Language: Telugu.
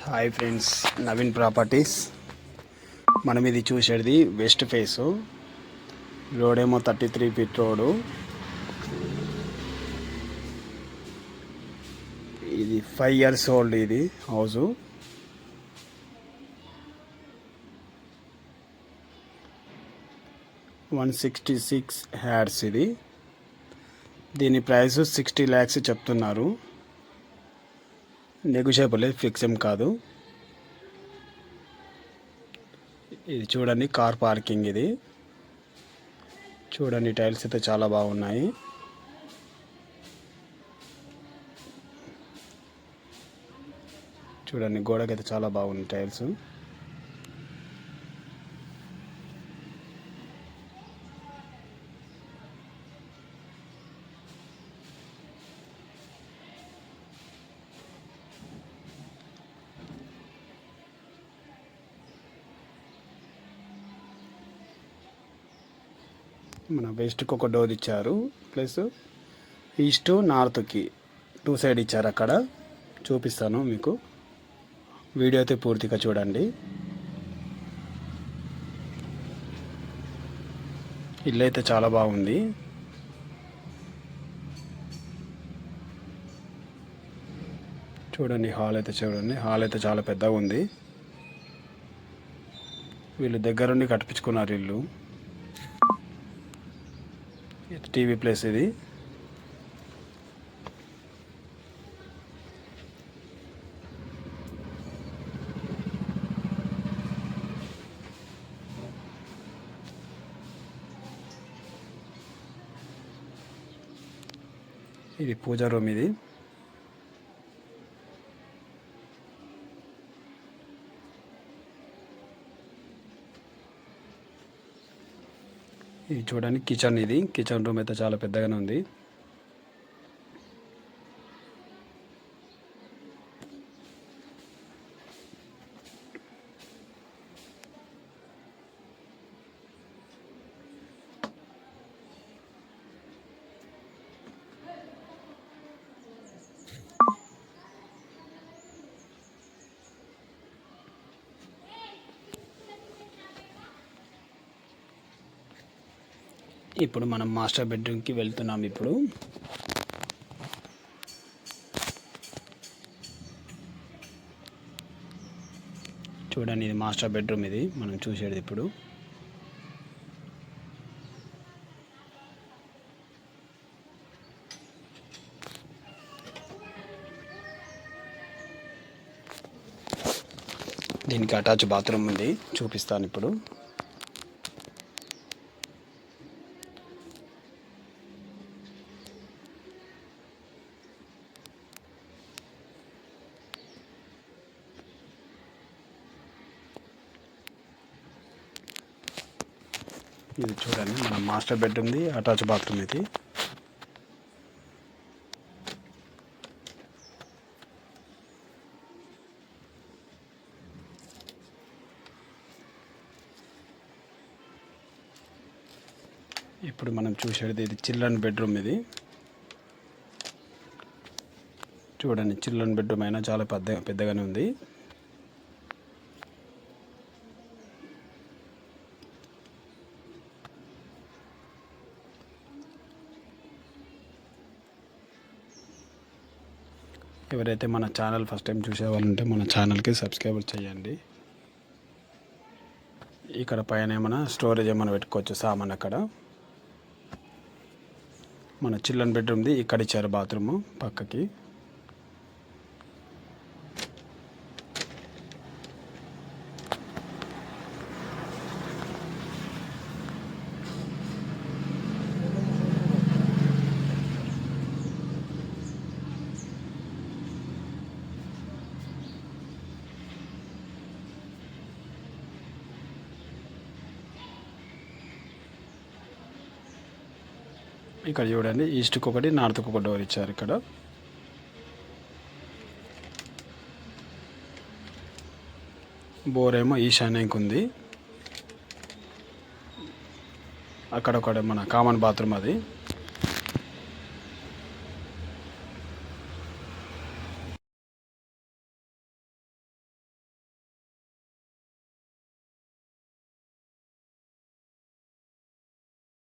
Hi friends, Naveen properties. మనం ఇది చూసేది వెస్ట్ ఫేసు. రోడ్ ఏమో 33 ఫీట్ రోడ్డు. ఇది 5 years ఓల్డ్. ఇది హౌజు 166 హ్యాడ్స్. ఇది దీని ప్రైస్ 60 lakhs చెప్తున్నారు. నెగోషియబుల్, ఫిక్స్ ఏం కాదు. ఇది చూడండి, కార్ పార్కింగ్. ఇది చూడండి, టైల్స్ అయితే చాలా బాగున్నాయి. చూడండి, గోడకైతే చాలా బాగుంది టైల్స్. మన వెస్ట్కి ఒక డోర్ ఇచ్చారు, ప్లస్ ఈస్ట్ నార్త్కి 2 సైడ్ ఇచ్చారు. అక్కడ చూపిస్తాను మీకు, వీడియో అయితే పూర్తిగా చూడండి. ఇల్లు అయితే చాలా బాగుంది. చూడండి, హాల్ అయితే చూడండి, హాల్ అయితే చాలా పెద్దగా ఉంది. వీళ్ళు దగ్గరుండి కట్టించుకున్నారు ఇల్లు. TV place. ఇది ఇది పూజా రూమ్. ఇది ఇది చూడండి, కిచెన్. ఇది కిచెన్ రూమ్ అయితే చాలా పెద్దగానే ఉంది. ఇప్పుడు మనం మాస్టర్ బెడ్రూమ్కి వెళ్తున్నాం. ఇప్పుడు చూడండి, ఇది మాస్టర్ బెడ్రూమ్. ఇది మనం చూసేది. ఇప్పుడు దీనికి అటాచ్ బాత్రూమ్ ఉంది, చూపిస్తాను ఇప్పుడు. ఇది చూడండి, మన మాస్టర్ బెడ్రూమ్ది అటాచ్ బాత్రూమ్. ఇది ఇప్పుడు మనం చూసేది ఇది చిల్డ్రన్ బెడ్రూమ్. ఇది చూడండి, చిల్డ్రన్ బెడ్రూమ్ అయినా చాలా పెద్దగానే ఉంది. ఎవరైతే మన ఛానల్ ఫస్ట్ టైం చూసేవాళ్ళంటే మన ఛానల్కి సబ్స్క్రైబ్ చేయండి. ఇక్కడ పైన ఏమైనా స్టోరేజ్ ఏమైనా పెట్టుకోవచ్చు, సామాన్. అక్కడ మన చిల్డ్రన్ బెడ్రూమ్ది ఇక్కడ ఇచ్చారు బాత్రూము పక్కకి. ఇక్కడ చూడండి, ఈస్ట్కి ఒకటి, నార్త్కి ఒక డోర్ ఇచ్చారు. ఇక్కడ బోర్ ఏమో ఈశాన్యంకి ఉంది. అక్కడ ఒక మన కామన్ బాత్రూమ్. అది